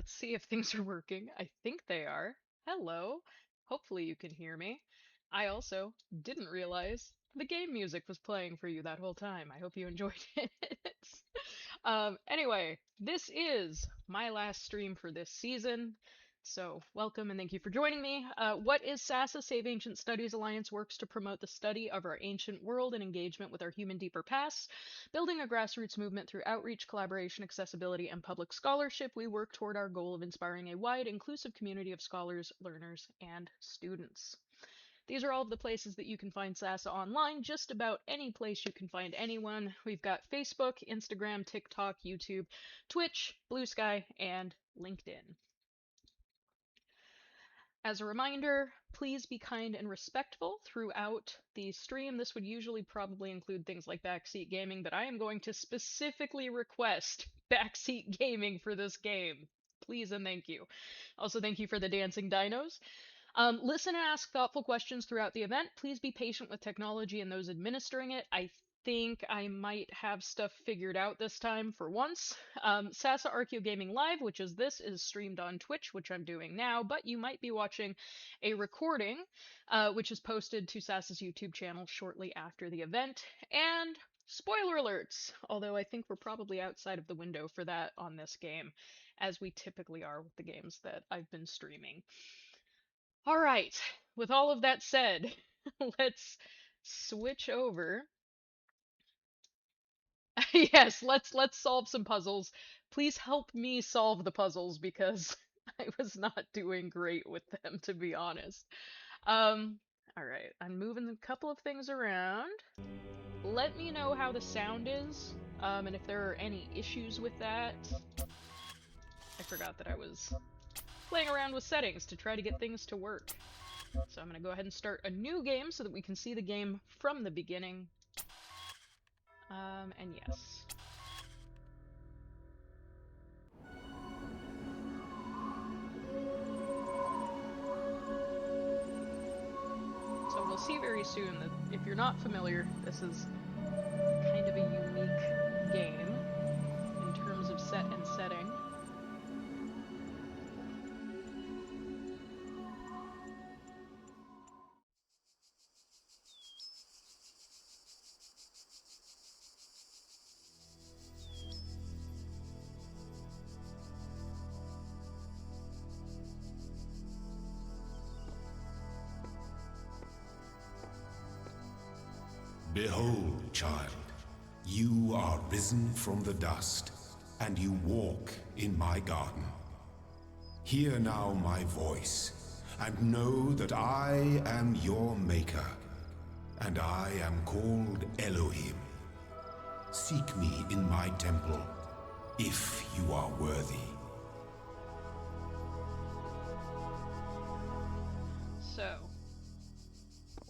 Let's see if things are working. I think they are. Hello. Hopefully you can hear me. I also didn't realize the game music was playing for you that whole time. I hope you enjoyed it. Anyway, this is my last stream for this season. So, welcome and thank you for joining me. What is SASA? Save Ancient Studies Alliance works to promote the study of our ancient world and engagement with our human deeper past. Building a grassroots movement through outreach, collaboration, accessibility, and public scholarship, we work toward our goal of inspiring a wide, inclusive community of scholars, learners, and students. These are all of the places that you can find SASA online, just about any place you can find anyone. We've got Facebook, Instagram, TikTok, YouTube, Twitch, Blue Sky, and LinkedIn. As a reminder, please be kind and respectful throughout the stream. This would usually probably include things like backseat gaming, but I am going to specifically request backseat gaming for this game. Please and thank you. Also, thank you for the dancing dinos. Listen and ask thoughtful questions throughout the event. Please be patient with technology and those administering it. I think I might have stuff figured out this time for once. SASA Archeogaming Live, which is this, is streamed on Twitch, which I'm doing now, but you might be watching a recording, which is posted to SASA's YouTube channel shortly after the event. And spoiler alerts, although I think we're probably outside of the window for that on this game, as we typically are with the games that I've been streaming. All right, with all of that said, let's switch over. Yes, let's solve some puzzles. Please help me solve the puzzles because I was not doing great with them, to be honest. All right, I'm moving a couple of things around. Let me know how the sound is, and if there are any issues with that. I forgot that I was playing around with settings to try to get things to work. So I'm going to go ahead and start a new game so that we can see the game from the beginning. And yes. So we'll see very soon that if you're not familiar, this is kind of a unique game in terms of set and setting. Behold, child, you are risen from the dust, and you walk in my garden. Hear now my voice, and know that I am your maker, and I am called Elohim. Seek me in my temple, if you are worthy. So,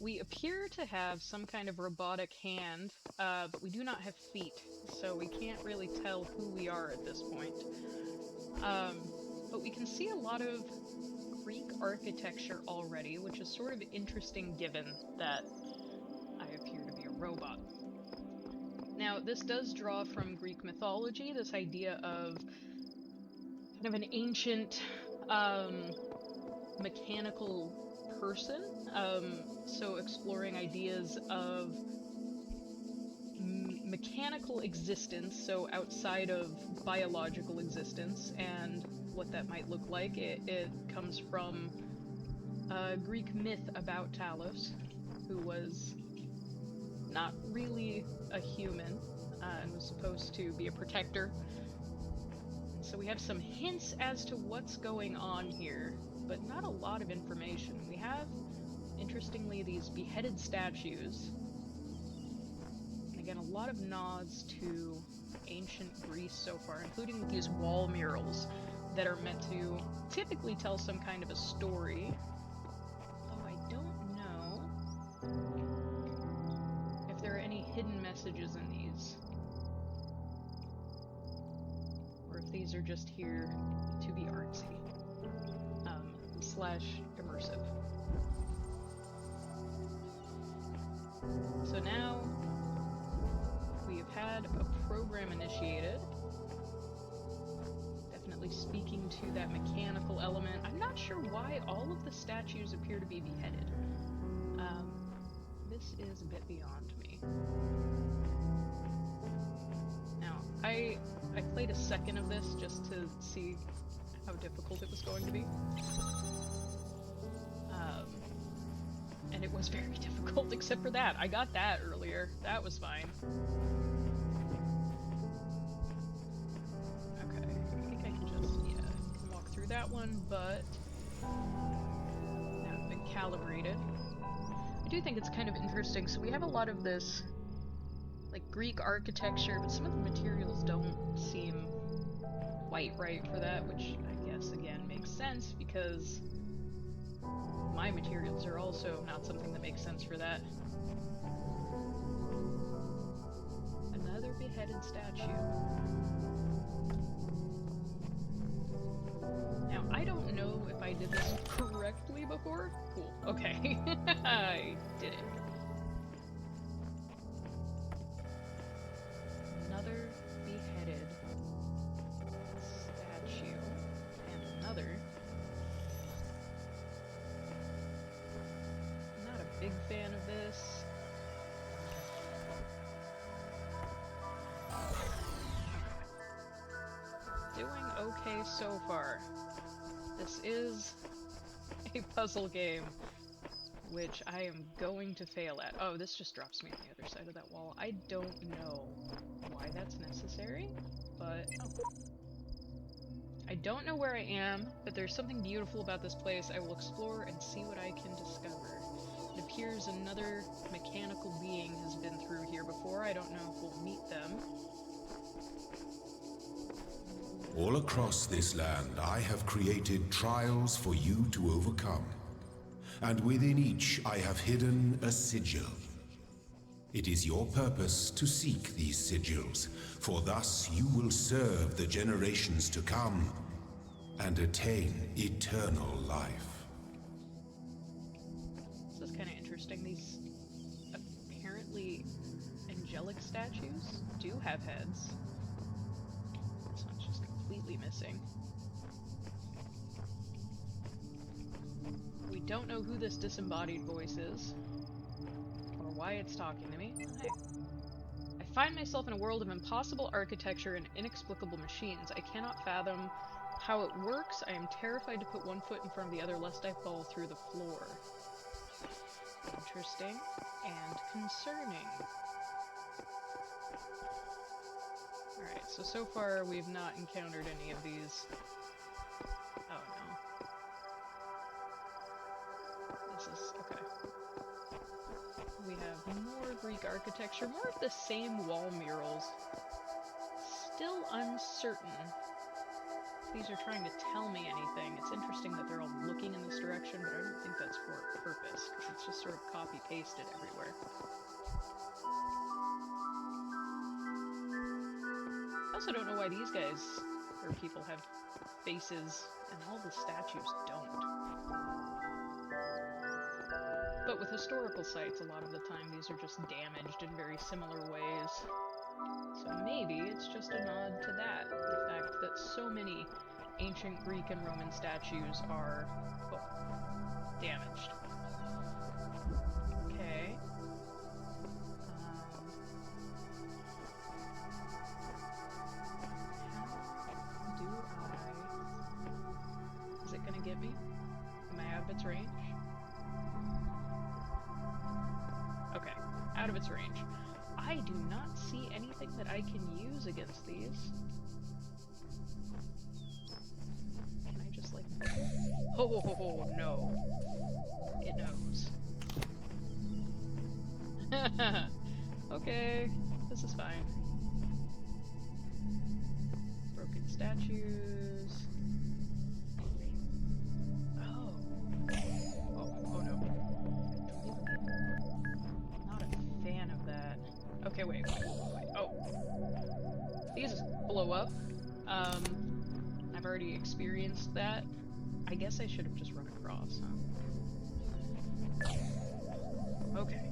we appear to have some kind of robotic hand, but we do not have feet, so we can't really tell who we are at this point. But we can see a lot of Greek architecture already, which is sort of interesting given that I appear to be a robot. Now, this does draw from Greek mythology, this idea of kind of an ancient, mechanical person, so exploring ideas of mechanical existence, so outside of biological existence, and what that might look like. It comes from a Greek myth about Talos, who was not really a human, and was supposed to be a protector. So we have some hints as to what's going on here, but not a lot of information. We have, interestingly, these beheaded statues. And again, a lot of nods to ancient Greece so far, including these wall murals that are meant to typically tell some kind of a story. Though I don't know if there are any hidden messages in these, or if these are just here to be artsy. Slash immersive. So now we have had a program initiated. Definitely definitely speaking to that mechanical element. I'm not sure why all of the statues appear to be beheaded. This is a bit beyond me. Now, I played a second of this just to see how difficult it was going to be. And it was very difficult, except for that. I got that earlier. That was fine. Okay, I think I can just, walk through that one, but now I've been calibrated. I do think it's kind of interesting. So we have a lot of this, like, Greek architecture, but some of the materials don't seem quite right for that, which I guess, again, makes sense, because my materials are also not something that makes sense for that. Another beheaded statue. Now, I don't know if I did this correctly before. Cool. Okay. I did it. Another beheaded statue. And another. Not a big fan of this. Doing okay so far. This is a puzzle game, which I am going to fail at. Oh, this just drops me on the other side of that wall. I don't know why that's necessary, but I don't know where I am, but there's something beautiful about this place. I will explore and see what I can discover. It appears another mechanical being has been through here before. I don't know if we'll meet them. All across this land, I have created trials for you to overcome. And within each, I have hidden a sigil. It is your purpose to seek these sigils, for thus you will serve the generations to come and attain eternal life. This is kind of interesting. These apparently angelic statues do have heads. This one's just completely missing. We don't know who this disembodied voice is, or why it's talking to me. I find myself in a world of impossible architecture and inexplicable machines. I cannot fathom how it works. I am terrified to put one foot in front of the other lest I fall through the floor. Interesting and concerning. Alright, so far we've not encountered any of these. Oh no. This is okay. We have more Greek architecture, more of the same wall murals. Still uncertain if these are trying to tell me anything. It's interesting that they're all looking in this direction, but I don't think that's for a purpose, because it's just sort of copy-pasted everywhere. I also don't know why these guys, or people, have faces, and all the statues don't. But with historical sites, a lot of the time these are just damaged in very similar ways. So maybe it's just a nod to that, the fact that so many ancient Greek and Roman statues are, damaged. Okay. How do I... Is it gonna get me? Am I out of its range? Okay, out of its range. I do not see anything that I can use against these. Can I just, like... Oh, no. It knows. Okay, this is fine. Broken statues. Oh. Oh no. Not a fan of that. Okay, wait. Oh. These blow up. I've already experienced that. I guess I should have just run across, huh? Okay.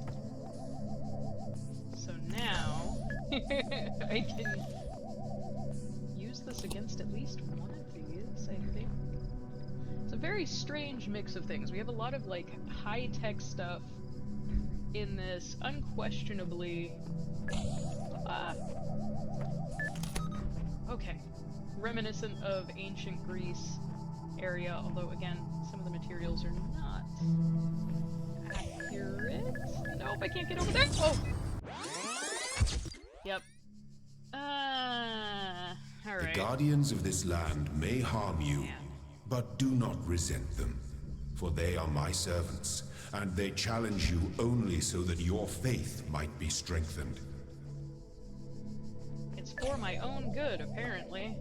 So now, I can use this against at least one of these. very strange mix of things. We have a lot of, like, high-tech stuff in this unquestionably... okay. Reminiscent of ancient Greece area, although, again, some of the materials are not accurate. Nope, I can't get over there! Oh! Yep. Alright. The guardians of this land may harm you, but do not resent them, for they are my servants, and they challenge you only so that your faith might be strengthened. It's for my own good, apparently.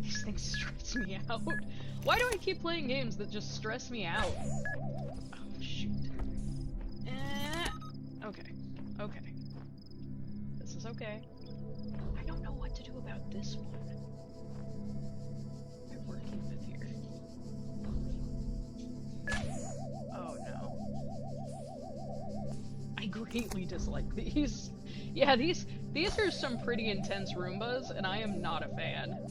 These things stress me out. Why do I keep playing games that just stress me out? Oh, shoot. Okay. Okay. This is okay. I don't know what to do about this one. What am I working with here? Oh no. I greatly dislike these. Yeah, these are some pretty intense Roombas, and I am not a fan.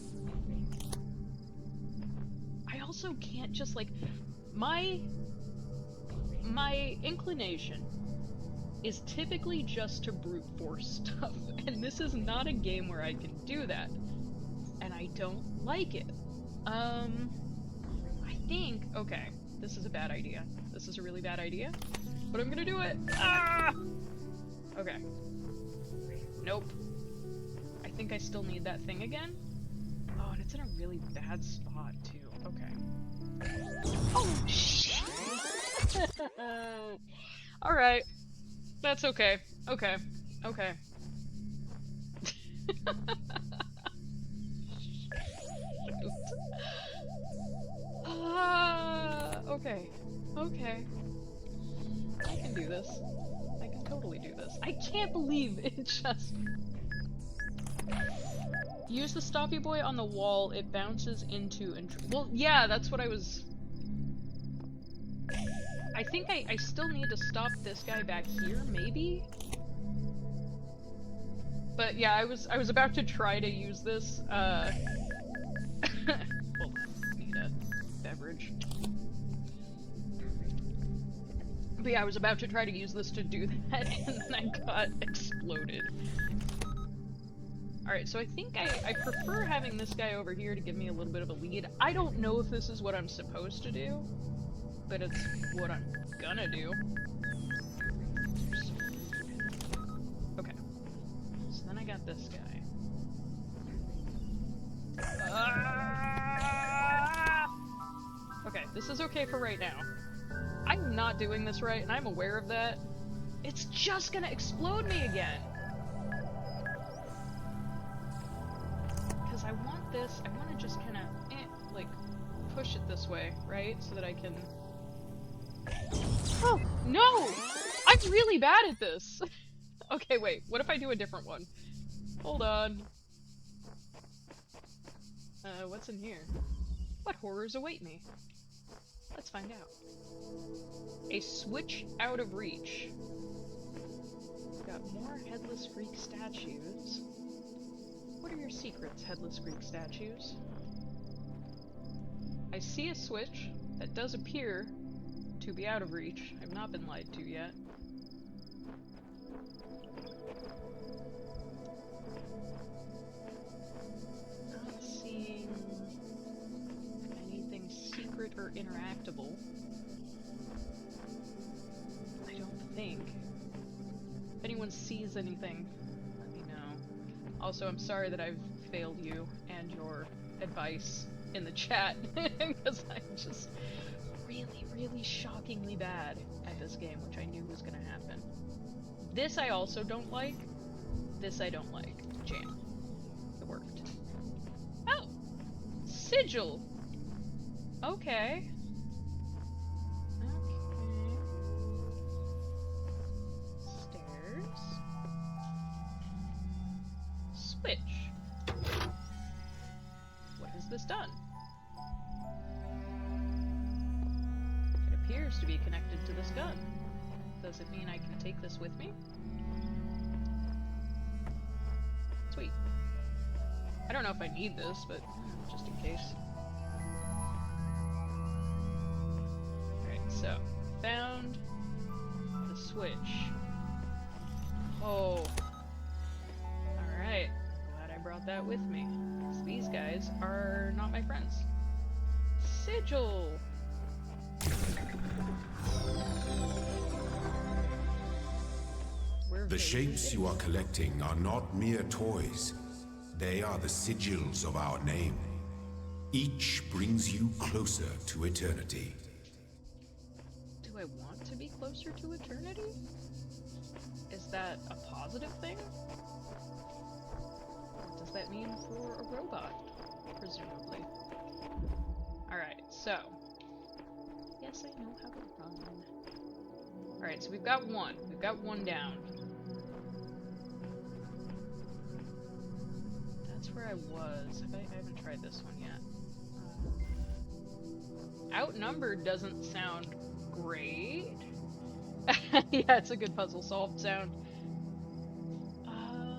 I also can't just, like, my inclination is typically just to brute force stuff, and this is not a game where I can do that, and I don't like it. I think, okay, this is a bad idea. This is a really bad idea, but I'm gonna do it. Ah! Okay. Nope. I think I still need that thing again. Oh, and it's in a really bad spot, too. Okay. Oh, shit! Alright. That's okay. Okay. Okay. Okay. Okay. I can do this. I can totally do this. I can't believe it just... Use the Stoppy Boy on the wall, it bounces into... Well, yeah, that's what I was... I think I still need to stop this guy back here, maybe? But yeah, I was about to try to use this, hold on, I need a beverage. But yeah, I was about to try to use this to do that, and then I got exploded. Alright, so I think I prefer having this guy over here to give me a little bit of a lead. I don't know if this is what I'm supposed to do, but it's what I'm gonna do. Okay. So then I got this guy. Okay, this is okay for right now. I'm not doing this right, and I'm aware of that. It's just gonna explode me again! Because I want this, I want to just kind of, like, push it this way, right? So that I can... Oh, no! I'm really bad at this! Okay, wait, what if I do a different one? Hold on. What's in here? What horrors await me? Let's find out. A switch out of reach. Got more Headless Greek statues. What are your secrets, Headless Greek statues? I see a switch that does appear to be out of reach. I've not been lied to yet. Not seeing anything secret or interactable. I don't think. If anyone sees anything, let me know. Also, I'm sorry that I've failed you and your advice in the chat, because I'm just really, really shockingly bad at this game, which I knew was gonna happen. This I also don't like. This I don't like. Jam. It worked. Oh! Sigil! Okay. Stairs. Switch. What has this done? It appears to be connected to this gun. Does it mean I can take this with me? Sweet. I don't know if I need this, but just in case. with me, because these guys are not my friends. Sigil! The shapes you are collecting are not mere toys. They are the sigils of our name. Each brings you closer to eternity. Do I want to be closer to eternity? Is that a positive thing? What does that mean for a robot? Presumably. Alright, so. Yes, I know how to run. Alright, so we've got one. We've got one down. That's where I was. I haven't tried this one yet. Outnumbered doesn't sound great. Yeah, it's a good puzzle solved sound. Alright.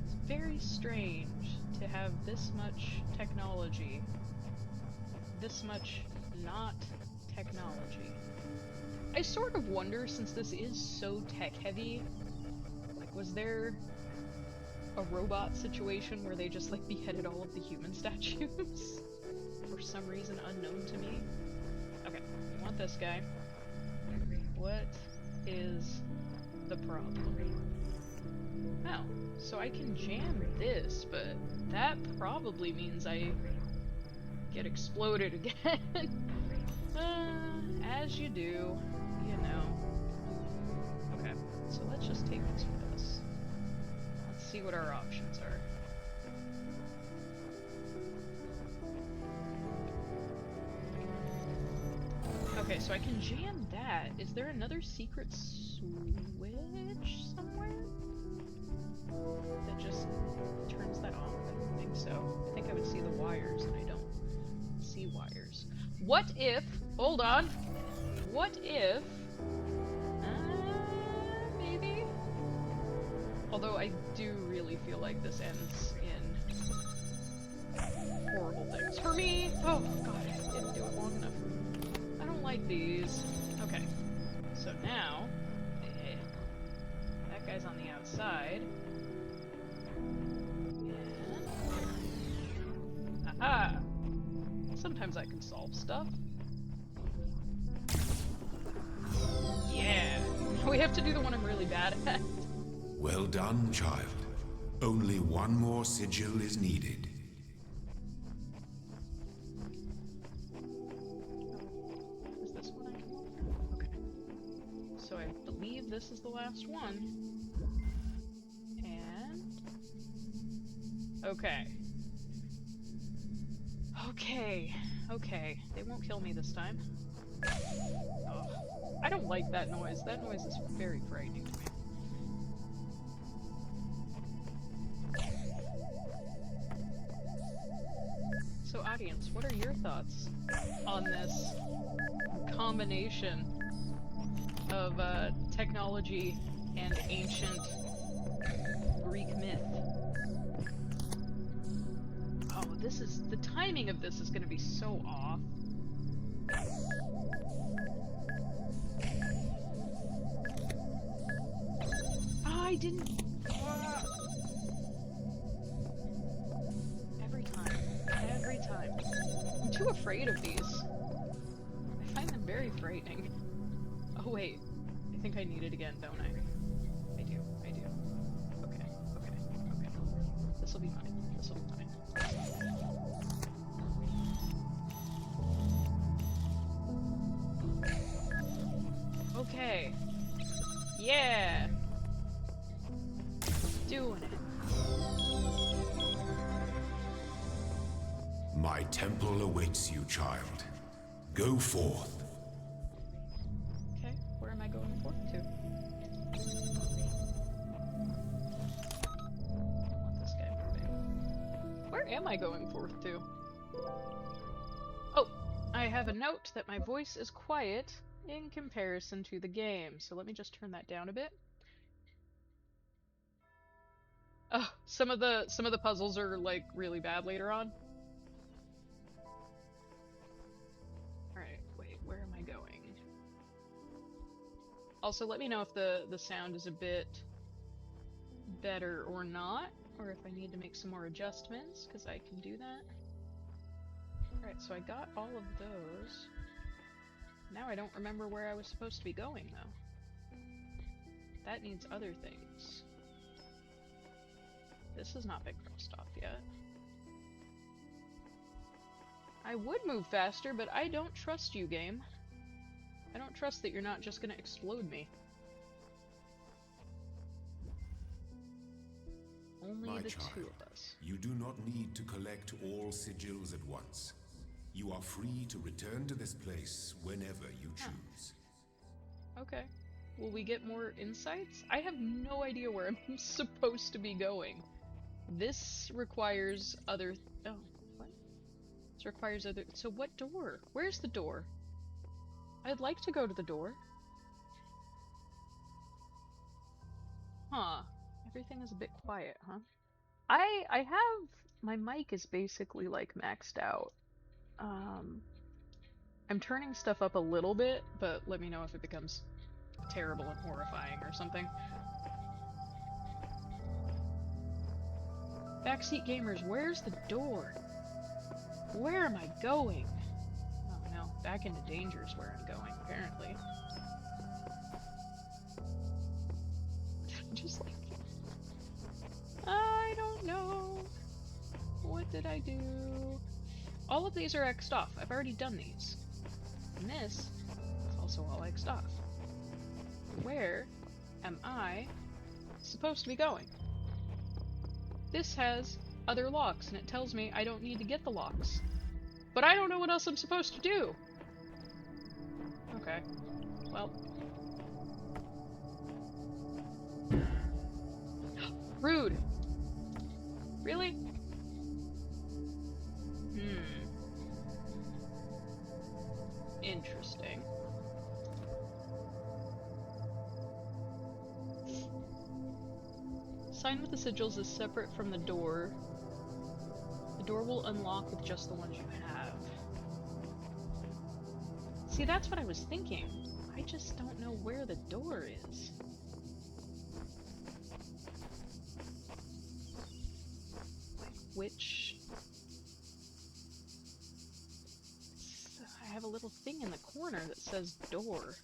It's very strange to have this much technology, this much not technology. I sort of wonder, since this is so tech-heavy, like, was there a robot situation where they just, like, beheaded all of the human statues? For some reason unknown to me. Okay, we want this guy. What is the problem? Oh, so I can jam this, but that probably means I get exploded again. As you do, you know. Okay, so let's just take this with us. Let's see what our options are. Okay, so I can jam that. Is there another secret switch somewhere that just turns that off? I don't think so. I think I would see the wires, and I don't see wires. What if... Hold on. What if... maybe? Although I do really feel like this ends in horrible things. For me! Oh god, I didn't do it long enough. I don't like these. Okay. So now... that guy's on the outside. And... aha! Sometimes I can solve stuff. Yeah! We have to do the one I'm really bad at. Well done, child. Only one more sigil is needed. Is this one I can want? Okay. So I believe this is the last one. And... okay. Okay. They won't kill me this time. Oh, I don't like that noise. That noise is very frightening to me. So audience, what are your thoughts on this combination of technology and ancient Greek myth? Oh, the timing of this is going to be so off. I didn't... Every time. I'm too afraid of these. I find them very frightening. Oh wait, I think I need it again, don't I? I do. Okay. This'll be fine. Okay. Yeah! Doing it. My temple awaits you, child. Go forth. Okay, where am I going forth to? I want this guy moving. Where am I going forth to? Oh, I have a note that my voice is quiet in comparison to the game, so let me just turn that down a bit. Oh, some of the puzzles are like really bad later on. Alright, wait, where am I going? Also, let me know if the sound is a bit better or not, or if I need to make some more adjustments, because I can do that. Alright, so I got all of those. Now I don't remember where I was supposed to be going, though. That needs other things. This has not been crossed off yet. I would move faster, but I don't trust you, game. I don't trust that you're not just gonna explode me. Only My the child, two of us. you do not need to collect all sigils at once. You are free to return to this place whenever you choose. Okay. Will we get more insights? I have no idea where I'm supposed to be going. This requires other... oh, what? This requires other... So what door? Where's the door? I'd like to go to the door. Huh. Everything is a bit quiet, huh? I have... My mic is basically, like, maxed out. I'm turning stuff up a little bit, but let me know if it becomes terrible and horrifying or something. Backseat gamers, where's the door? Where am I going? Oh no, back into danger is where I'm going, apparently. Just like... I don't know. What did I do? All of these are X'd off. I've already done these. And this is also all X'd off. Where am I supposed to be going? This has other locks, and it tells me I don't need to get the locks. But I don't know what else I'm supposed to do! Okay. Well. Rude! Really? Interesting. Sign with the sigils is separate from the door. The door will unlock with just the ones you have. See, that's what I was thinking. I just don't know where the door is. Like, which... I have a little thing in the corner that says door.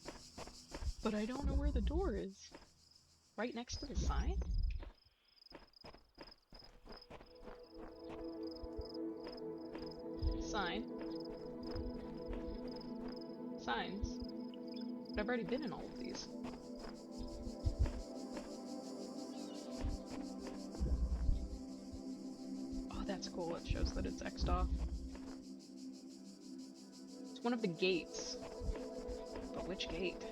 But I don't know where the door is. Right next to the sign? Sign. Signs. But I've already been in all of these. Oh, that's cool. It shows that it's X'd off. It's one of the gates. But which gate?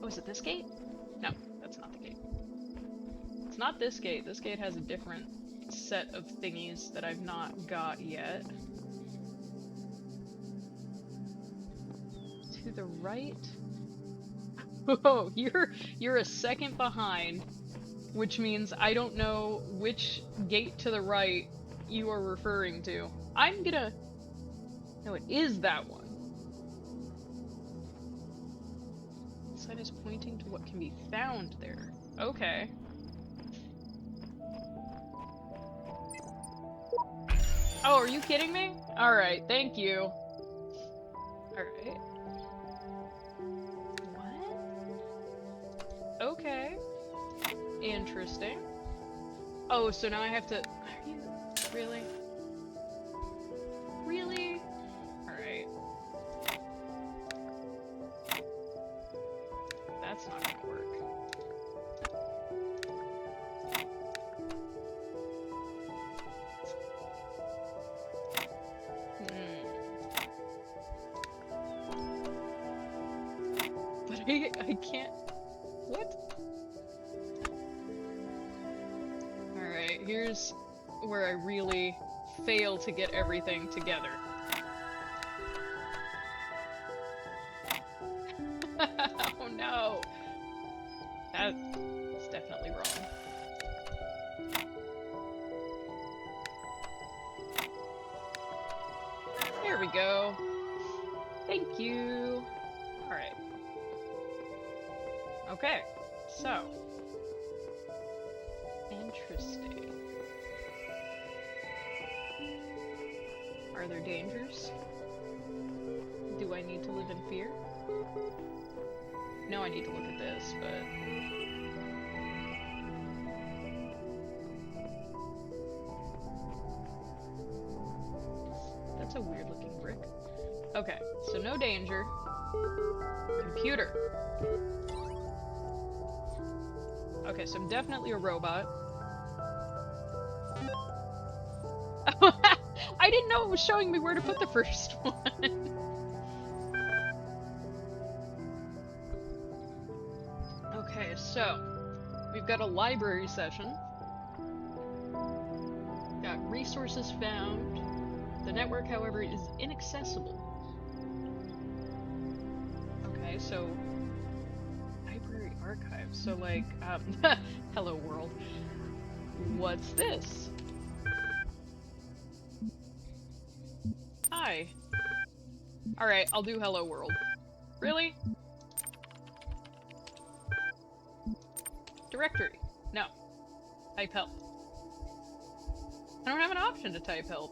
Oh, is it this gate? No, that's not the gate. It's not this gate. This gate has a different set of thingies that I've not got yet. To the right? Oh, you're a second behind, which means I don't know which gate to the right you are referring to. I'm gonna... No, it is that one. The sign is pointing to what can be found there. Okay. Oh, are you kidding me? Alright, thank you. Alright. What? Okay. Interesting. Oh, so now I have to... Are you... Really? Really? Alright. That's not gonna work. But I can't... What? Alright, here's where I really fail to get everything together. Oh no! That's definitely wrong. There we go. Thank you. Alright. Okay, so. Interesting. Are there dangers? Do I need to live in fear? No, I need to look at this, but... That's a weird looking brick. Okay, so no danger. Computer. Okay, so I'm definitely a robot. I didn't know it was showing me where to put the first one. Okay, so we've got a library session. Got resources found. The network, however, is inaccessible. Okay, so library archives. So like, hello world. What's this? Hi. Alright, I'll do hello world. Really? Directory. No. Type help. I don't have an option to type help.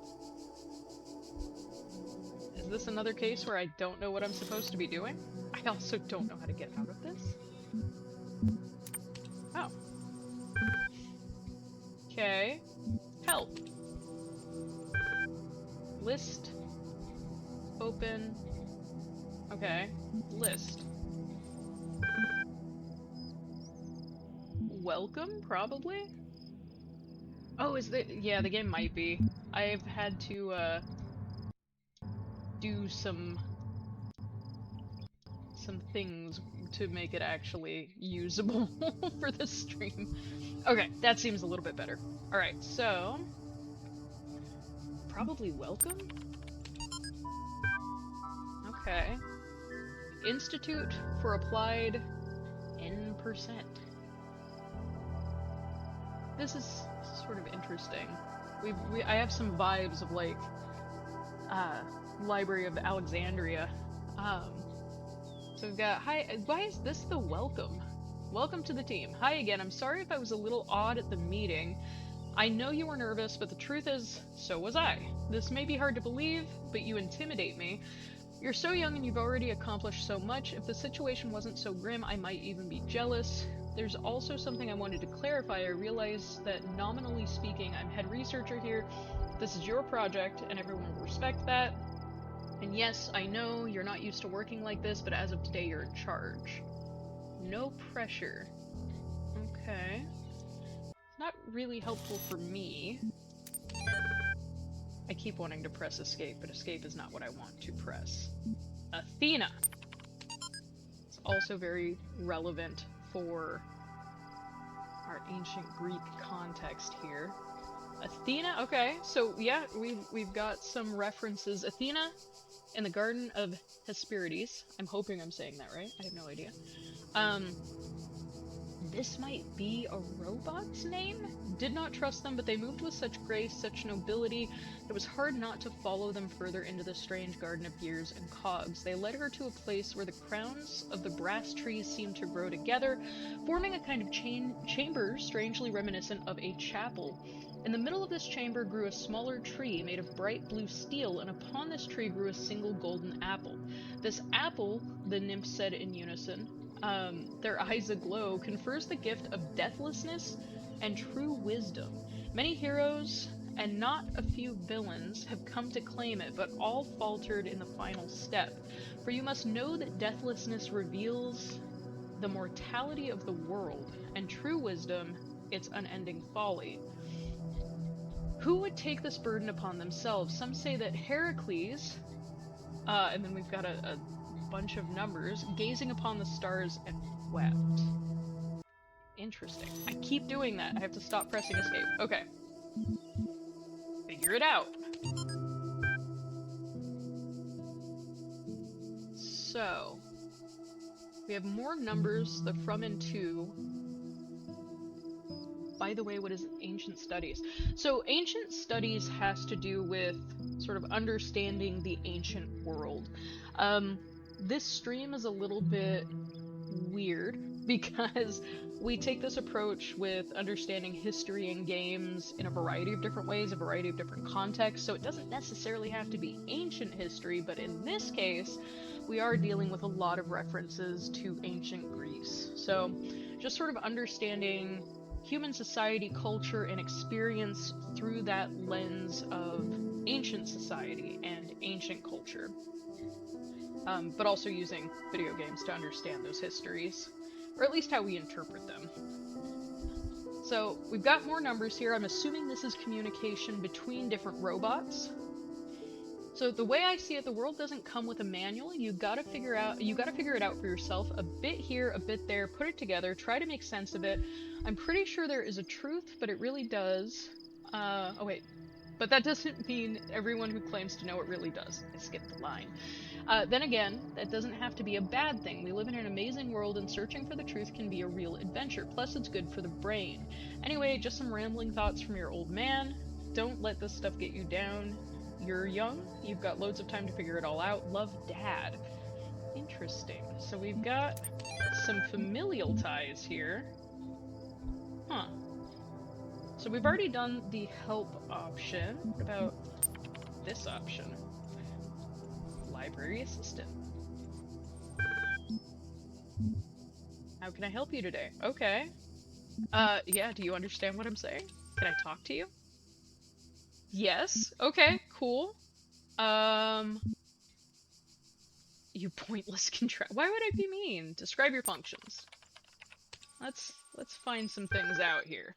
Is this another case where I don't know what I'm supposed to be doing? I also don't know how to get out of this. Oh. Okay. Help. List. Open. Okay. List. Welcome, probably? Oh, is the... Yeah, the game might be. I've had to, do some things to make it actually usable for the stream. Okay, that seems a little bit better. Alright, so... Probably welcome? Okay. Institute for Applied N%. This is sort of interesting. I have some vibes of like Library of Alexandria. So we've got, hi, why is this the welcome? Welcome to the team. Hi again, I'm sorry if I was a little odd at the meeting. I know you were nervous, but the truth is, so was I. This may be hard to believe, but you intimidate me. You're so young and you've already accomplished so much. If the situation wasn't so grim, I might even be jealous. There's also something I wanted to clarify. I realize that nominally speaking, I'm head researcher here. This is your project, and everyone will respect that. And yes, I know you're not used to working like this, but as of today, you're in charge. No pressure. Okay. Not really helpful for me. I keep wanting to press escape, but escape is not what I want to press. Athena! It's also very relevant for our ancient Greek context here. Athena, okay, so yeah, we've got some references. Athena in the Garden of Hesperides. I'm hoping I'm saying that right. I have no idea. This might be a robot's name? Did not trust them, but they moved with such grace, such nobility, it was hard not to follow them further into the strange garden of gears and cogs. They led her to a place where the crowns of the brass trees seemed to grow together, forming a kind of chamber strangely reminiscent of a chapel. In the middle of this chamber grew a smaller tree made of bright blue steel, and upon this tree grew a single golden apple. This apple, the nymphs said in unison, their eyes aglow, confers the gift of deathlessness and true wisdom. Many heroes and not a few villains have come to claim it, but all faltered in the final step. For you must know that deathlessness reveals the mortality of the world, and true wisdom, its unending folly. Who would take this burden upon themselves? Some say that Heracles, and then we've got a bunch of numbers, gazing upon the stars and wept. Interesting. I keep doing that. I have to stop pressing escape. Okay. Figure it out. So, we have more numbers, the from and to. By the way, what is ancient studies? So, ancient studies has to do with sort of understanding the ancient world. This stream is a little bit weird because we take this approach with understanding history in games in a variety of different ways, a variety of different contexts, so it doesn't necessarily have to be ancient history, but in this case, we are dealing with a lot of references to ancient Greece. So, just sort of understanding human society, culture, and experience through that lens of ancient society and ancient culture. But also using video games to understand those histories, or at least how we interpret them. So we've got more numbers here. I'm assuming this is communication between different robots. So the way I see it, the world doesn't come with a manual. You gotta figure it out for yourself. A bit here, a bit there, put it together, try to make sense of it. I'm pretty sure there is a truth, but it really does. Oh wait. But that doesn't mean everyone who claims to know it really does. I skipped the line. Then again, that doesn't have to be a bad thing. We live in an amazing world, and searching for the truth can be a real adventure. Plus, it's good for the brain. Anyway, just some rambling thoughts from your old man. Don't let this stuff get you down. You're young. You've got loads of time to figure it all out. Love, Dad. Interesting. So we've got some familial ties here. Huh. So we've already done the help option. What about this option? Library assistant. How can I help you today? Okay. Yeah, do you understand what I'm saying? Can I talk to you? Yes. Okay, cool. You pointless Why would I be mean? Describe your functions. Let's find some things out here.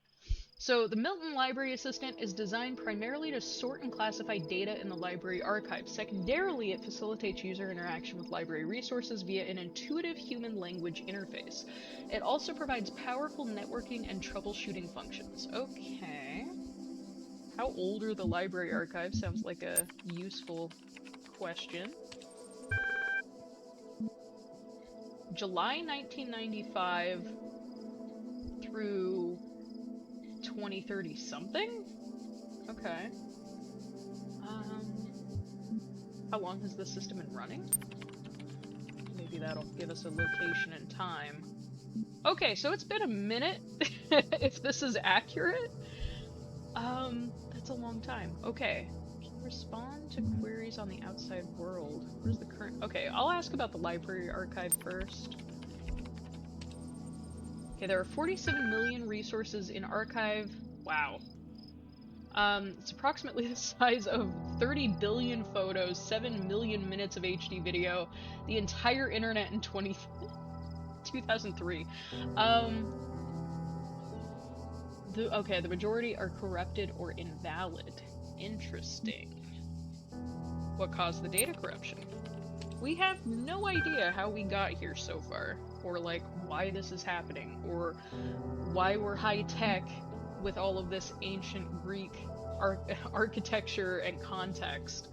So the Milton Library Assistant is designed primarily to sort and classify data in the library archive. Secondarily, it facilitates user interaction with library resources via an intuitive human language interface. It also provides powerful networking and troubleshooting functions. Okay. How old are the library archives? Sounds like a useful question. July 1995 through 2030 something? Okay. How long has this system been running? Maybe that'll give us a location and time. Okay, so it's been a minute, if this is accurate. That's a long time. Okay. Can you respond to queries on the outside world? Where's the current... Okay, I'll ask about the library archive first. Okay, there are 47 million resources in archive. Wow. It's approximately the size of 30 billion photos, 7 million minutes of HD video, the entire internet in 2003. Okay, the majority are corrupted or invalid. Interesting. What caused the data corruption? We have no idea how we got here so far, or like why this is happening, or why we're high-tech with all of this ancient Greek architecture and context.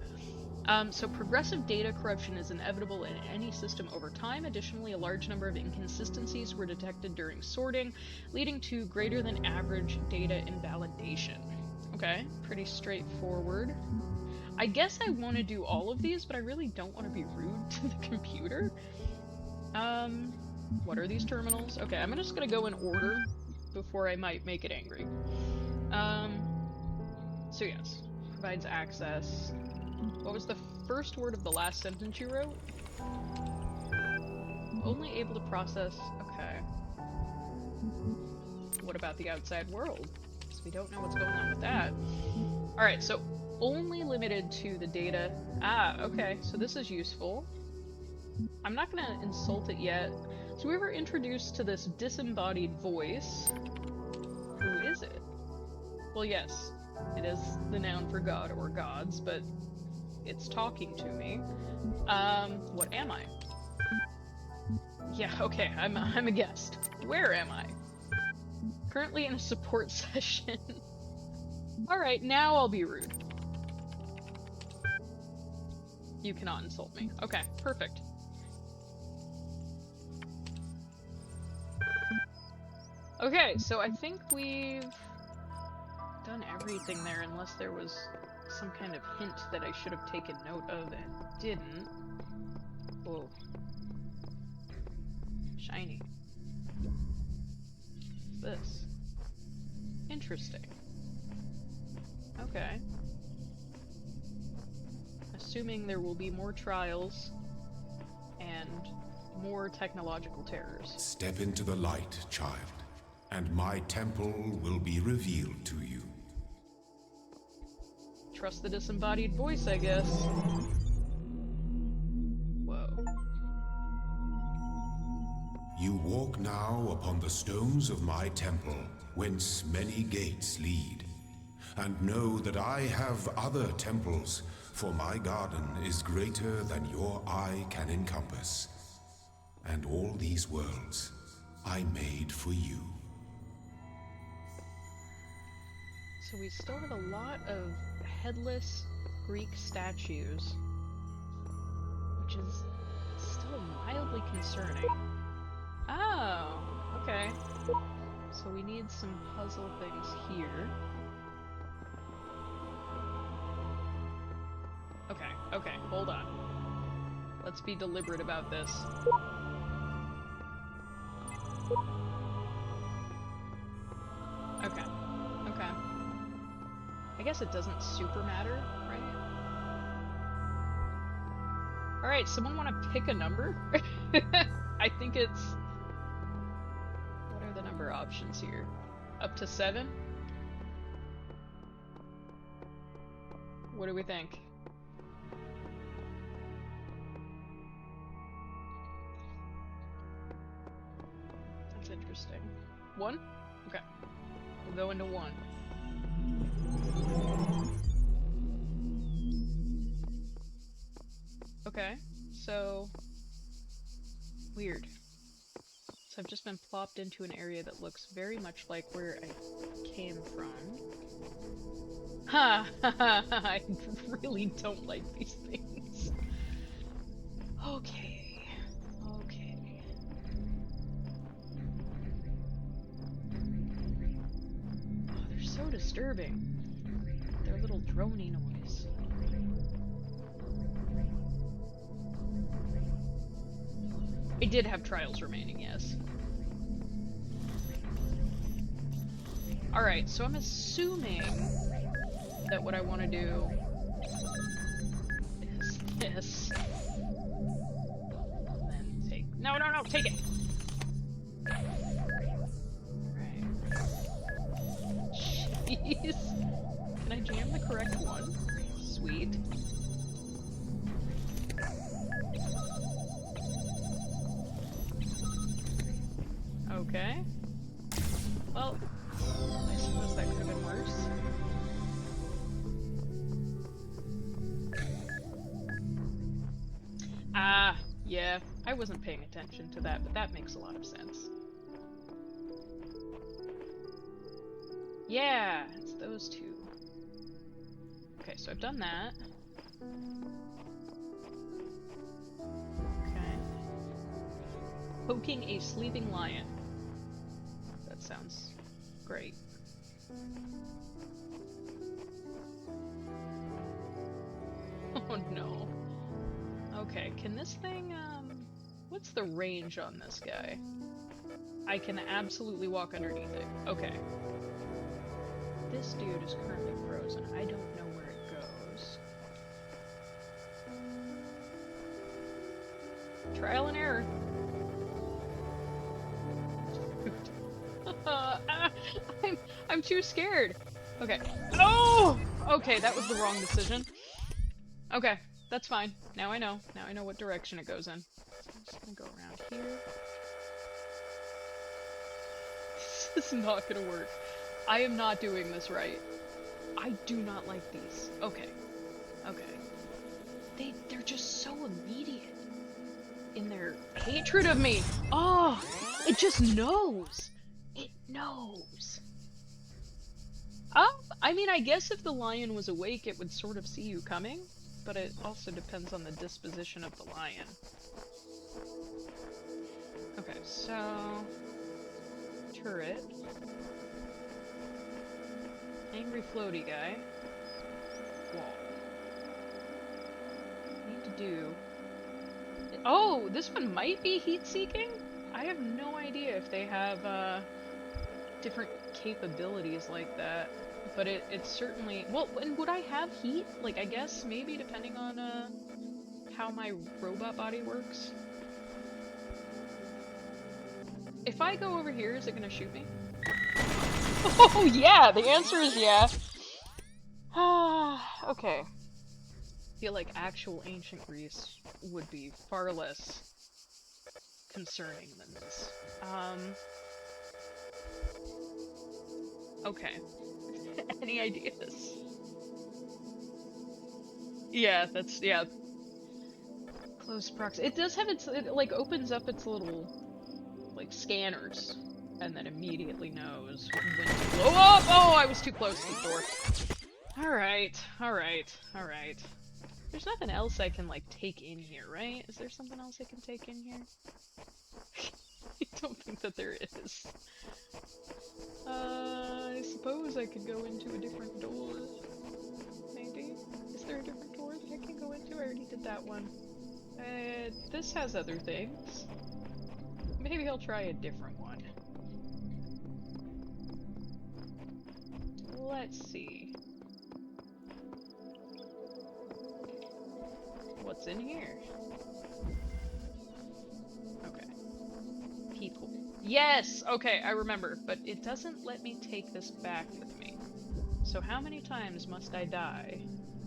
So progressive data corruption is inevitable in any system over time. Additionally, a large number of inconsistencies were detected during sorting, leading to greater than average data invalidation. Okay, pretty straightforward. I guess I want to do all of these, but I really don't want to be rude to the computer. What are these terminals? Okay, I'm just gonna go in order before I might make it angry. So yes, provides access. What was the first word of the last sentence you wrote? Only able to process... Okay. What about the outside world? So we don't know what's going on with that. Alright, so only limited to the data. Ah, okay, so this is useful. I'm not gonna insult it yet. So we were introduced to this disembodied voice. Who is it? Well, yes, it is the noun for God or gods, but it's talking to me. What am I? Yeah, okay, I'm a guest. Where am I? Currently in a support session. Alright, now I'll be rude. You cannot insult me. Okay, perfect. Okay, so I think we've done everything there, unless there was some kind of hint that I should have taken note of and didn't. Whoa. Shiny. this? Interesting. Okay. Assuming there will be more trials and more technological terrors. Step into the light, child, and my temple will be revealed to you. Trust the disembodied voice, I guess. Whoa. You walk now upon the stones of my temple, whence many gates lead. And know that I have other temples, for my garden is greater than your eye can encompass. And all these worlds I made for you. So we still have a lot of headless Greek statues, which is still mildly concerning. Oh, okay. So we need some puzzle things here. Okay, hold on. Let's be deliberate about this. Okay. I guess it doesn't super matter, right? Alright, someone want to pick a number? I think it's... What are the number options here? Up to 7? What do we think? That's interesting. 1? Okay. We'll go into 1. Okay, so... Weird. So I've just been plopped into an area that looks very much like where I came from. Ha! I really don't like these things. Okay. Oh, they're so disturbing. Their little droney noise. I did have trials remaining, yes. Alright, so I'm assuming that what I want to do is this. And then take... No, take it! Alright. Jeez. Can I jam the correct one? Sweet. Okay. Well, I suppose that could have been worse. Ah, yeah. I wasn't paying attention to that, but that makes a lot of sense. Yeah, it's those two. Okay, so I've done that. Okay. Poking a sleeping lion. That sounds great. Oh no. Okay, can this thing, what's the range on this guy? I can absolutely walk underneath it. Okay. This dude is currently frozen. I don't know where it goes. Trial and error. I'm too scared. Okay. Oh! Okay, that was the wrong decision. Okay, that's fine. Now I know. Now I know what direction it goes in. So I'm just gonna go around here. This is not gonna work. I am not doing this right. I do not like these. Okay. They're just so immediate in their hatred of me. Oh! It just knows! It knows! I mean, I guess if the lion was awake, it would sort of see you coming, but it also depends on the disposition of the lion. Okay, so... turret. Angry floaty guy. Wall. Need to do... Oh! This one might be heat-seeking? I have no idea if they have, different capabilities like that. But it's certainly... Well, and would I have heat? Like, I guess maybe depending on how my robot body works. If I go over here, is it gonna shoot me? Oh yeah, the answer is yeah. Okay. I feel like actual ancient Greece would be far less concerning than this. Okay. Any ideas? Yeah, that's, yeah. Close proximity. It does have its, it like opens up its little, like, scanners, and then immediately knows when to blow up! Oh, I was too close to the door. Alright, alright, alright. There's nothing else I can, like, take in here, right? Is there something else I can take in here? I don't think that there is. I suppose I could go into a different door. Maybe? Is there a different door that I can go into? I already did that one. This has other things. Maybe I'll try a different one. Let's see. What's in here? Okay. People. Yes! Okay, I remember, but it doesn't let me take this back with me. So how many times must I die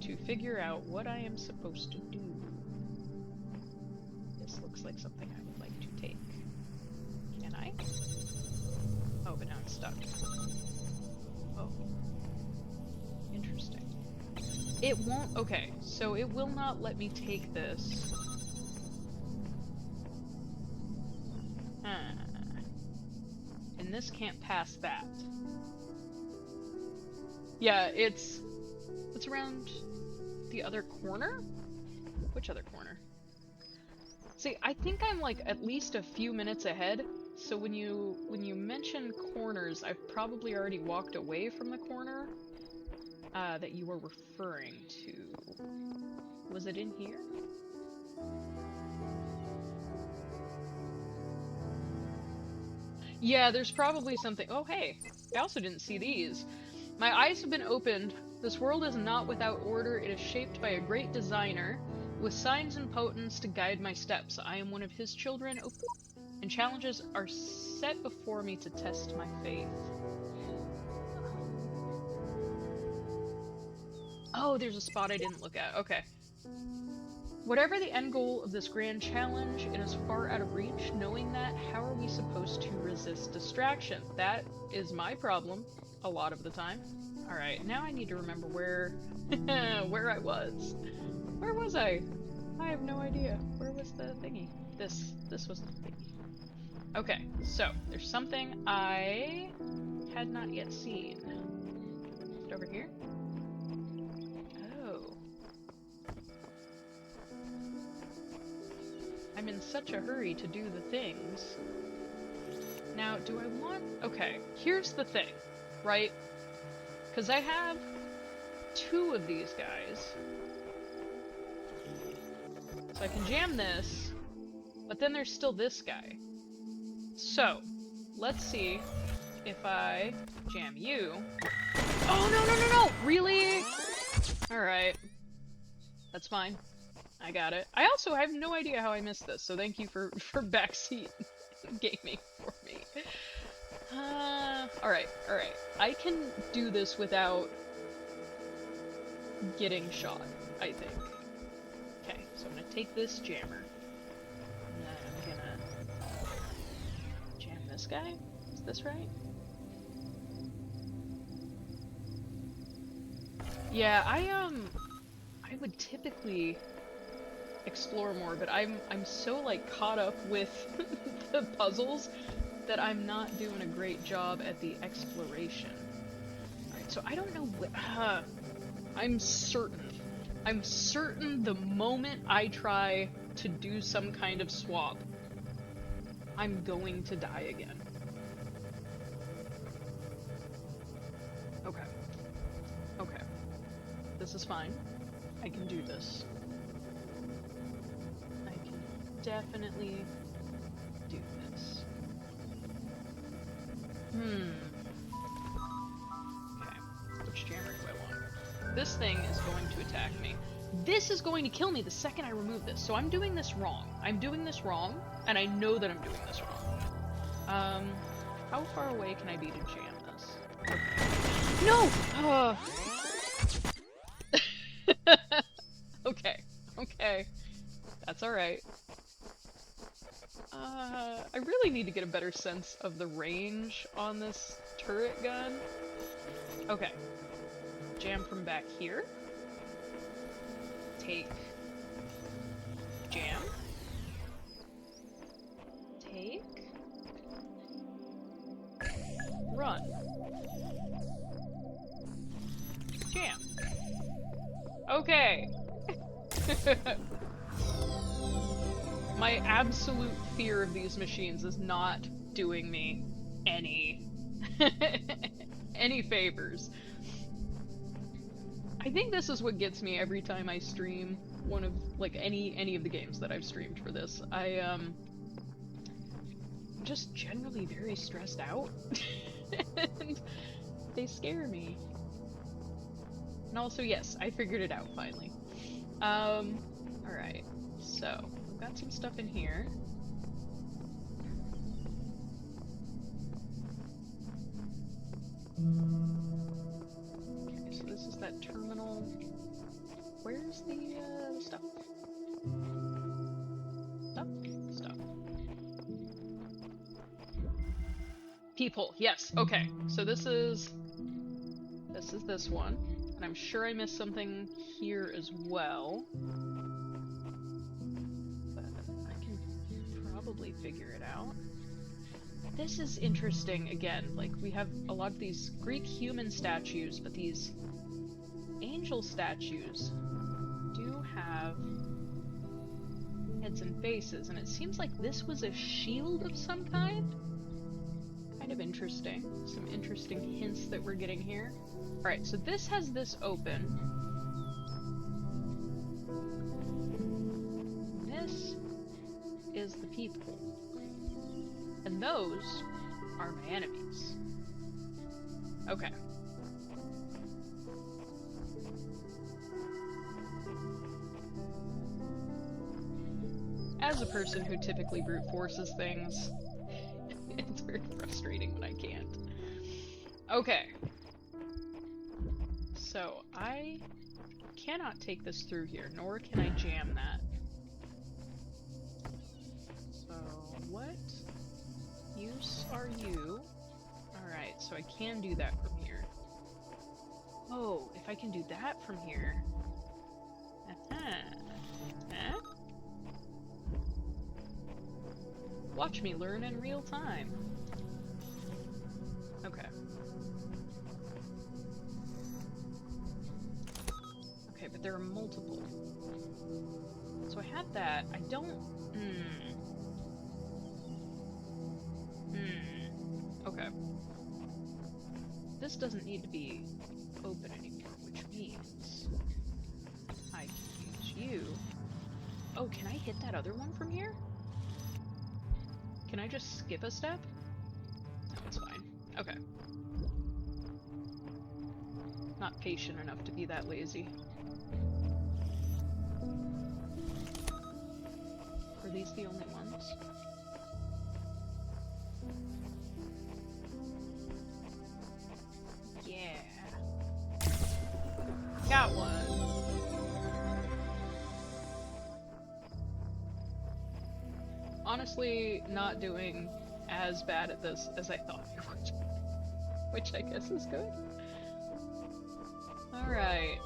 to figure out what I am supposed to do? This looks like something I would like to take. Can I? Oh, but now it's stuck. Oh. Interesting. It won't- okay, so it will not let me take this. And this can't pass that. Yeah, it's around the other corner? Which other corner? See, I think I'm like at least a few minutes ahead, so when you mention corners, I've probably already walked away from the corner that you were referring to. Was it in here? Yeah, there's probably something. Oh, hey, I also didn't see these. My eyes have been opened. This world is not without order. It is shaped by a great designer, with signs and potents to guide my steps. I am one of his children, and challenges are set before me to test my faith. Oh, there's a spot I didn't look at. Okay. Whatever the end goal of this grand challenge, it is far out of reach. Knowing that, how are we supposed to resist distraction? That is my problem a lot of the time. Alright, now I need to remember where where I was. Where was I? I have no idea. Where was the thingy? This was the thingy. Okay, so there's something I had not yet seen. Is it over here? Oh. I'm in such a hurry to do the things. Now, do I want... Okay, here's the thing, right? Because I have 2 of these guys. So I can jam this, but then there's still this guy. So, let's see if I jam you. Oh, no! Really? Alright. That's fine. I got it. I also have no idea how I missed this, so thank you for backseat gaming for me. Alright. I can do this without getting shot, I think. Okay, so I'm gonna take this jammer. And then I'm gonna jam this guy. Is this right? Yeah, I would typically explore more, but I'm so like caught up with the puzzles that I'm not doing a great job at the exploration. Alright, so I don't know I'm certain the moment I try to do some kind of swap, I'm going to die again. Okay. Okay. This is fine. I can do this. I can definitely do this. this thing is going to attack me. This is going to kill me the second I remove this, so I'm doing this wrong. I'm doing this wrong, and I know that I'm doing this wrong. How far away can I be to jam this? Okay. No! Okay, okay. That's alright. I really need to get a better sense of the range on this turret gun. Okay. Jam from back here. Take. Jam. Take. Run. Jam. Okay. My absolute fear of these machines is not doing me any any favors. I think this is what gets me every time I stream one of like any of the games that I've streamed for this. I'm just generally very stressed out. And they scare me. And also, yes, I figured it out finally. Alright, so we've got some stuff in here. Okay, so this is that terminal. Where's the stuff? Stuff. People, yes, okay. So this is this one. And I'm sure I missed something here as well. But I can probably figure it out. This is interesting, again. Like, we have a lot of these Greek human statues, but these angel statues do have heads and faces, and it seems like this was a shield of some kind. Kind of interesting. Some interesting hints that we're getting here. Alright, so this has this open. This is the people. And those are my enemies. Okay. As a person who typically brute forces things, it's very frustrating when I can't. Okay. So, I cannot take this through here, nor can I jam that. So, what use are you? Alright, so I can do that from here. Oh, if I can do that from here. Huh? Watch me learn in real time. Okay. Okay, but there are multiple. So I have that. I don't... Okay. This doesn't need to be open anymore, which means I can use you. Oh, can I hit that other one from here? Can I just skip a step? No, it's fine. Okay. Not patient enough to be that lazy. Are these the only ones? Yeah. Got one. Honestly, not doing as bad at this as I thought I would. Which I guess is good. Alright.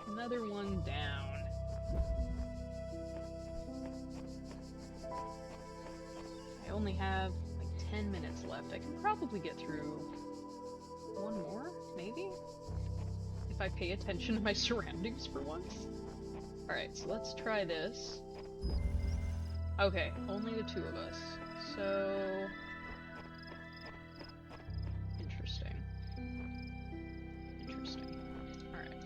Another one down. I only have like 10 minutes left. I can probably get through one more, maybe? If I pay attention to my surroundings for once. Alright, so let's try this. Okay, only the two of us. So... Interesting. Interesting. Alright.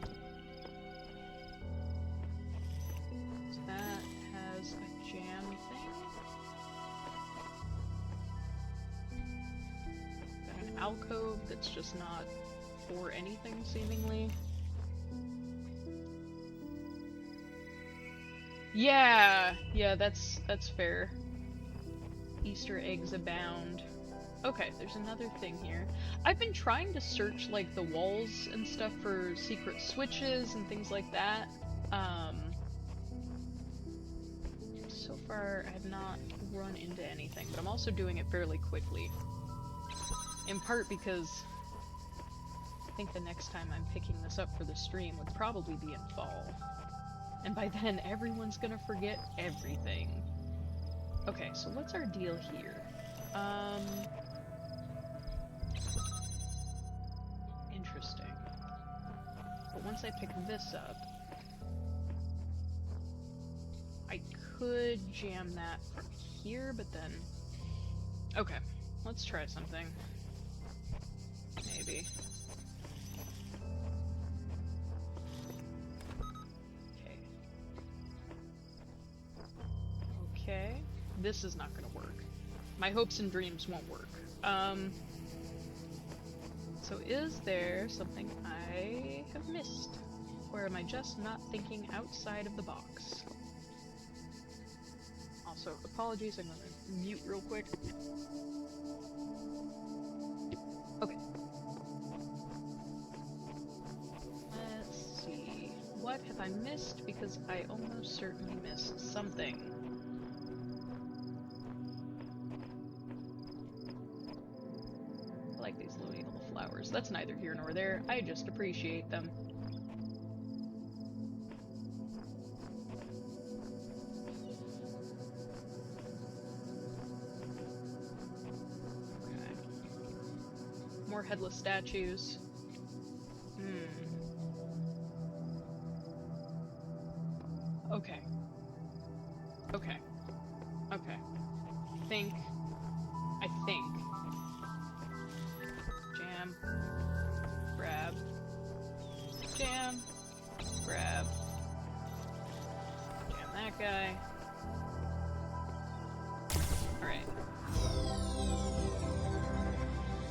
So that has a jam thing. Got an alcove that's just not for anything, seemingly. Yeah, yeah, that's fair. Easter eggs abound. Okay, there's another thing here. I've been trying to search like the walls and stuff for secret switches and things like that. So far I have not run into anything, but I'm also doing it fairly quickly. In part because I think the next time I'm picking this up for the stream would probably be in fall. And by then everyone's gonna forget everything. Okay, so what's our deal here? Interesting. But once I pick this up, I could jam that from here, but then... Okay, let's try something. Maybe. Okay. Okay. This is not gonna work. My hopes and dreams won't work. So is there something I have missed? Or am I just not thinking outside of the box? Also, apologies, I'm gonna mute real quick. Okay. Let's see. What have I missed? Because I almost certainly missed something. I like these little yellow flowers. That's neither here nor there. I just appreciate them. Okay. More headless statues. Okay. Okay. Okay. I think. Jam. Grab. Jam. Grab. Jam that guy. Alright. I don't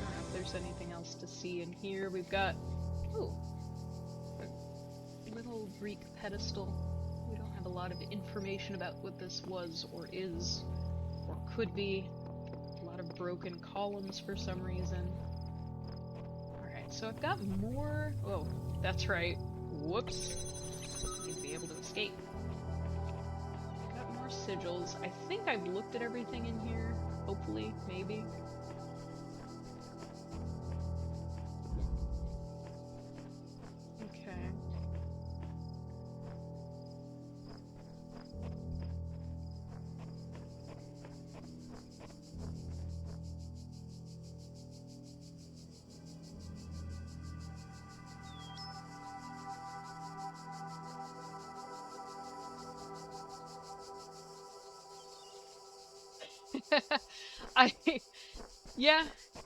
know if there's anything else to see in here. We've got... Ooh. A little Greek pedestal. We don't have a lot of information about what this was or is or could be. A lot of broken columns for some reason. Alright, so I've got more... Oh, that's right. Whoops. Need to be able to escape. Got more sigils. I think I've looked at everything in here. Hopefully, maybe. Okay.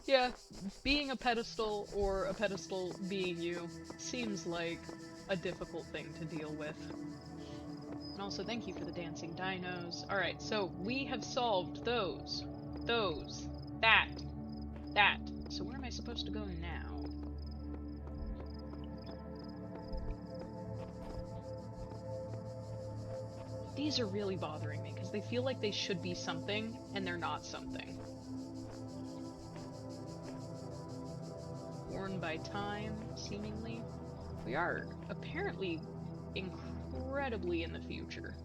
Yeah, being a pedestal or a pedestal being you seems like a difficult thing to deal with. And also, thank you for the dancing dinos. Alright, so we have solved those, that. So where am I supposed to go now? These are really bothering me, because they feel like they should be something, and they're not something. Worn by time, seemingly. We are apparently incredibly in the future.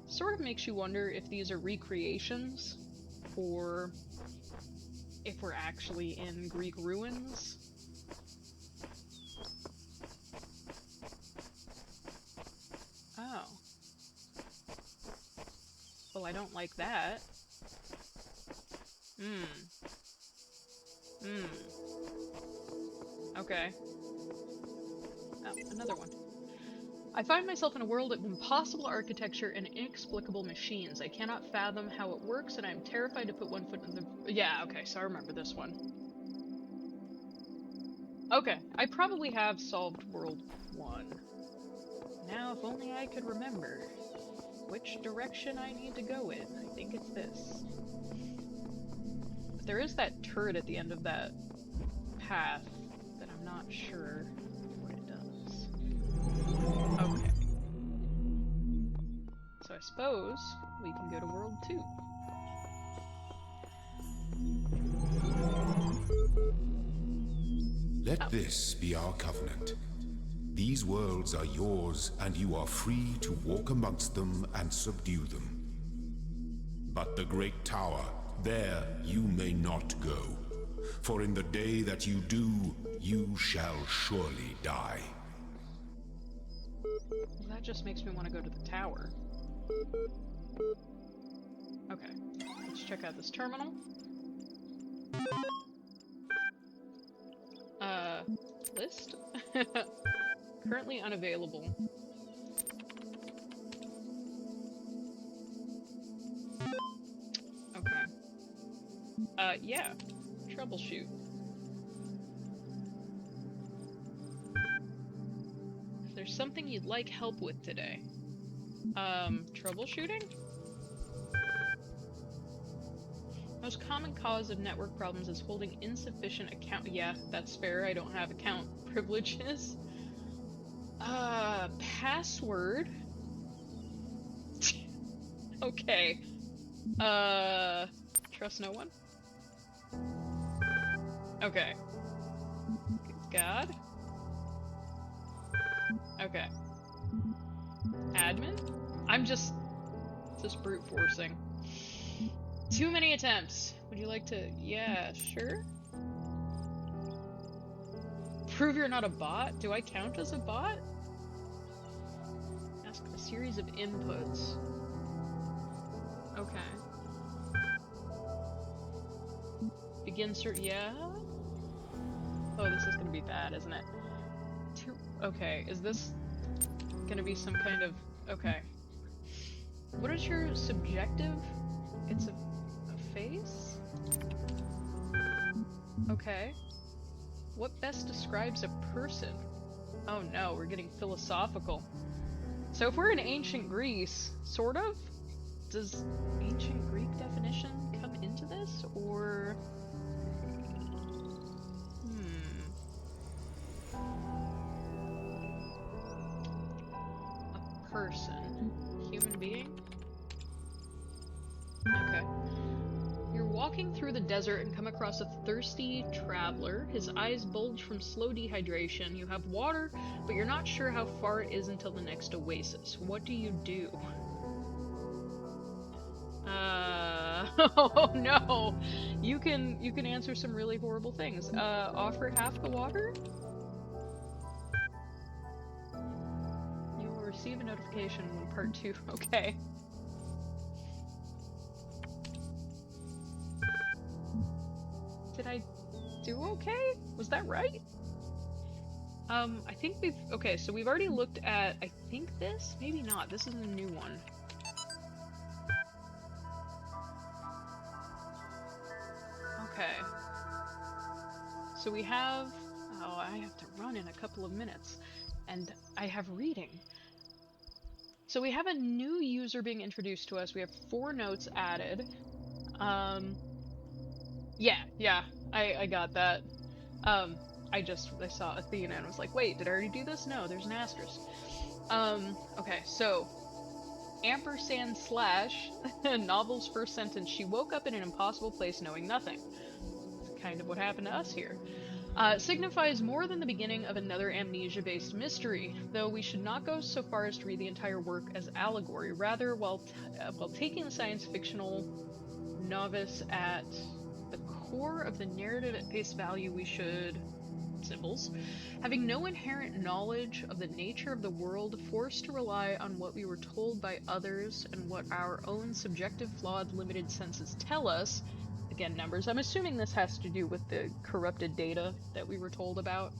Sort of makes you wonder if these are recreations, or if we're actually in Greek ruins. Oh. Well, I don't like that. Okay. Oh, another one. I find myself in a world of impossible architecture and inexplicable machines. I cannot fathom how it works, and I am terrified to put one foot in the... Yeah, okay, so I remember this one. Okay, I probably have solved World 1. Now, if only I could remember which direction I need to go in. I think it's this. But there is that turret at the end of that path that I'm not sure what it does. Okay. So suppose we can go to World 2. Let this be our covenant. These worlds are yours, and you are free to walk amongst them and subdue them. But the Great Tower, there you may not go. For in the day that you do, you shall surely die. Well, that just makes me want to go to the tower. Okay, let's check out this terminal. List? Currently unavailable. Okay. Yeah. Troubleshoot. If there's something you'd like help with today. Troubleshooting? Most common cause of network problems is holding insufficient account. Yeah, that's fair. I don't have account privileges. Password. Okay. Trust no one? Okay. God? Okay. Admin? I'm just brute forcing. Too many attempts. Would you like to? Yeah, sure. Prove you're not a bot? Do I count as a bot? Ask a series of inputs. Okay. Begin search. Yeah? Oh, this is gonna be bad, isn't it? Okay, is this gonna be some kind of... Okay. What is your subjective? It's a face? Okay. What best describes a person? Oh no, we're getting philosophical. So if we're in ancient Greece, sort of? Does ancient Greek definition come into this, or... A person. Human being? Okay. You're walking through the desert and come across a thirsty traveler. His eyes bulge from slow dehydration. You have water, but you're not sure how far it is until the next oasis. What do you do? Oh no! You can answer some really horrible things. Offer half the water? You will receive a notification when part 2. Okay. Did I do okay? Was that right? I think we've... Okay, so we've already looked at, I think this? Maybe not. This is a new one. Okay. So we have... Oh, I have to run in a couple of minutes. And I have reading. So we have a new user being introduced to us. We have 4 notes added. Yeah, I got that. I saw Athena and was like, wait, did I already do this? No, there's an asterisk. Okay, so, ampersand / novel's first sentence, she woke up in an impossible place knowing nothing. That's kind of what happened to us here. Signifies more than the beginning of another amnesia-based mystery, though we should not go so far as to read the entire work as allegory. Rather, while taking the science-fictional novice at the core of the narrative at face value, we should... symbols. Having no inherent knowledge of the nature of the world, forced to rely on what we were told by others and what our own subjective, flawed, limited senses tell us. Again, numbers. I'm assuming this has to do with the corrupted data that we were told about.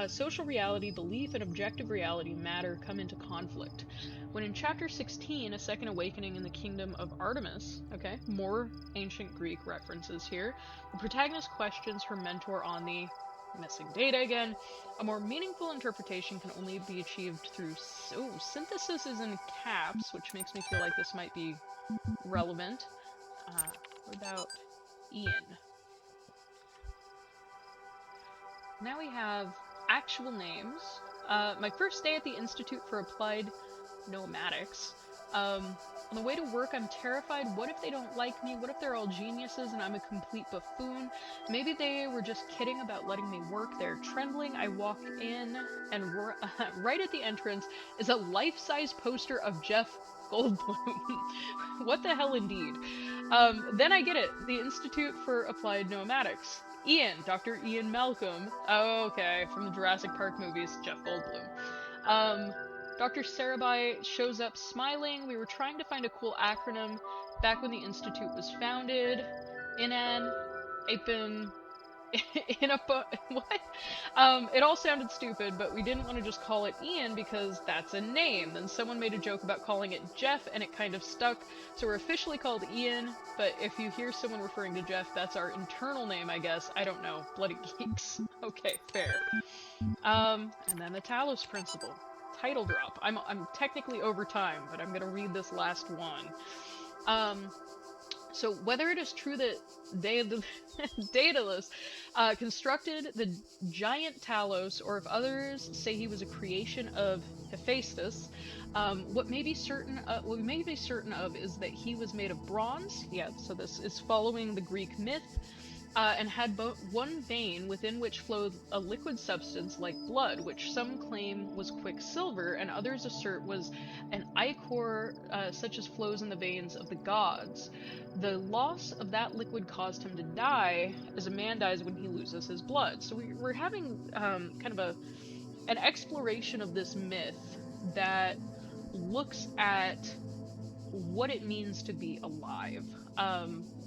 Social reality, belief, and objective reality matter come into conflict. When in chapter 16, A Second Awakening in the Kingdom of Artemis, okay, more ancient Greek references here, the protagonist questions her mentor on the missing data again. A more meaningful interpretation can only be achieved through... Oh, synthesis is in caps, which makes me feel like this might be relevant. What about Ian? Now we have actual names. My first day at the Institute for Applied Nomadics. On the way to work, I'm terrified. What if they don't like me? What if they're all geniuses and I'm a complete buffoon? Maybe they were just kidding about letting me work there. Trembling, I walk in, and right at the entrance is a life-size poster of Jeff Goldblum. What the hell, indeed? Then I get it. The Institute for Applied Nomadics. Ian, Dr. Ian Malcolm. Oh, okay, from the Jurassic Park movies, Jeff Goldblum. Um, Dr. Sarabai shows up smiling. We were trying to find a cool acronym back when the Institute was founded. Inan, Apin, what? It all sounded stupid, but we didn't want to just call it Ian because that's a name. Then someone made a joke about calling it Jeff, and it kind of stuck. So we're officially called Ian, but if you hear someone referring to Jeff, that's our internal name, I guess. I don't know. Bloody geeks. Okay, fair. And then the Talos principle. Title drop. I'm technically over time, but I'm gonna read this last one. Um, so whether it is true that Daedalus constructed the giant Talos, or if others say he was a creation of Hephaestus, what we may be certain of is that he was made of bronze. Yeah, so this is following the Greek myth. And had one vein within which flowed a liquid substance like blood, which some claim was quicksilver, and others assert was an ichor, such as flows in the veins of the gods. The loss of that liquid caused him to die, as a man dies when he loses his blood. So we're having kind of an exploration of this myth that looks at what it means to be alive.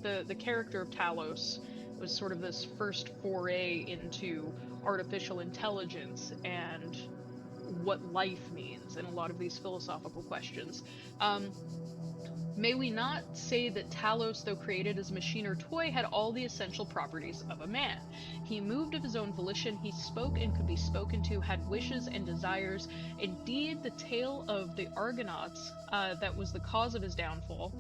The character of Talos was sort of this first foray into artificial intelligence and what life means, and a lot of these philosophical questions. Um, May we not say that Talos, though created as a machine or toy, had all the essential properties of a man? He moved of his own volition, he spoke and could be spoken to, had wishes and desires. Indeed, the tale of the Argonauts that was the cause of his downfall.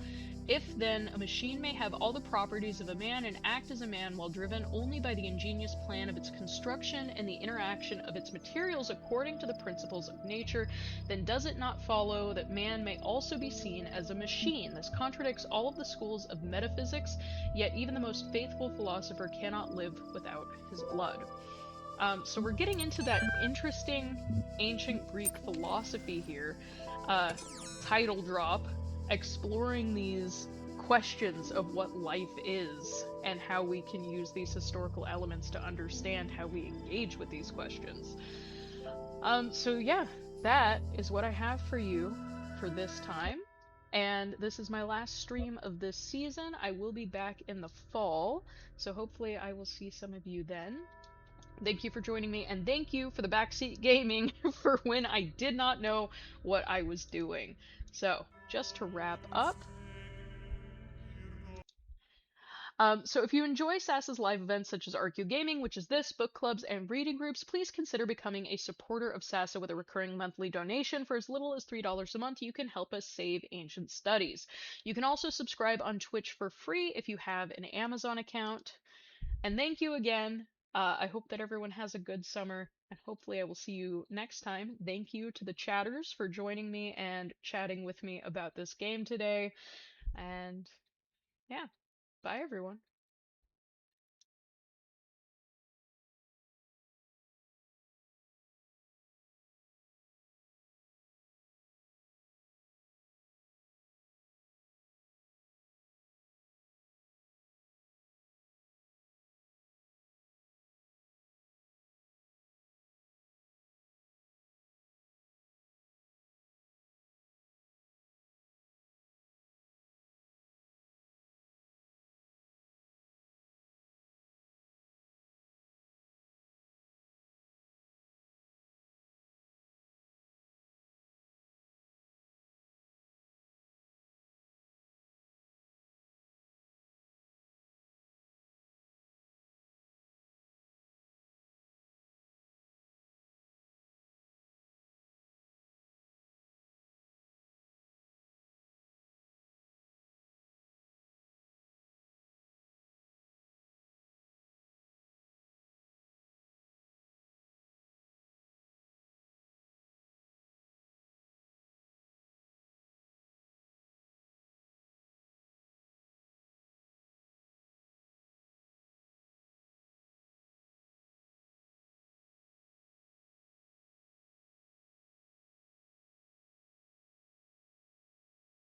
If, then, a machine may have all the properties of a man and act as a man while driven only by the ingenious plan of its construction and the interaction of its materials according to the principles of nature, then does it not follow that man may also be seen as a machine? This contradicts all of the schools of metaphysics, yet even the most faithful philosopher cannot live without his blood. So we're getting into that interesting ancient Greek philosophy here. Title drop, exploring these questions of what life is and how we can use these historical elements to understand how we engage with these questions. So yeah, that is what I have for you for this time. And this is my last stream of this season. I will be back in the fall, so hopefully I will see some of you then. Thank you for joining me, and thank you for the backseat gaming for when I did not know what I was doing. So, just to wrap up, so if you enjoy SAS's live events such as Archeogaming, which is this, book clubs, and reading groups, please consider becoming a supporter of SASA with a recurring monthly donation. For as little as $3 a month, you can help us save ancient studies. You can also subscribe on Twitch for free if you have an Amazon account. And thank you again. I hope that everyone has a good summer, and hopefully I will see you next time. Thank you to the chatters for joining me and chatting with me about this game today. And yeah, bye everyone.